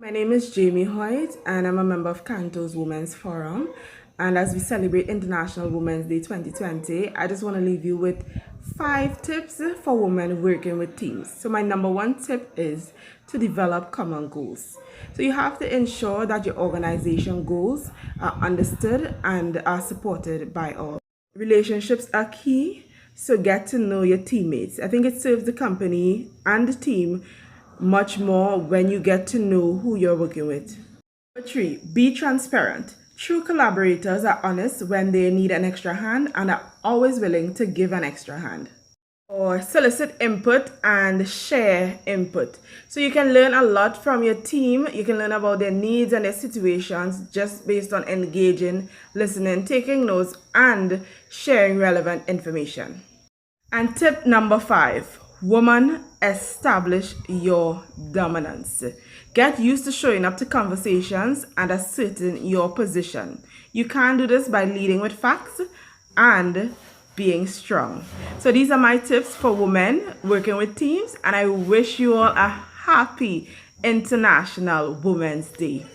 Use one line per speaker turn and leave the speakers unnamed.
My name is Jayme Hoyte and I'm a member of CANTO's Women's Forum. And as we celebrate International Women's Day 2020, I just want to leave you with 5 tips for women working with teams. So my number 1 tip is to develop common goals. So you have to ensure that your organization goals are understood and are supported by all. Relationships are key, so get to know your teammates. I think it serves the company and the team much more when you get to know who you're working with. Number 3, be transparent. True collaborators are honest when they need an extra hand and are always willing to give an extra hand. Or solicit input and share input. So you can learn a lot from your team. You can learn about their needs and their situations just based on engaging, listening, taking notes, and sharing relevant information. And tip number 5, woman, establish your dominance. Get used to showing up to conversations and asserting your position. You can do this by leading with facts and being strong. So these are my tips for women working with teams, and I wish you all a happy International Women's Day.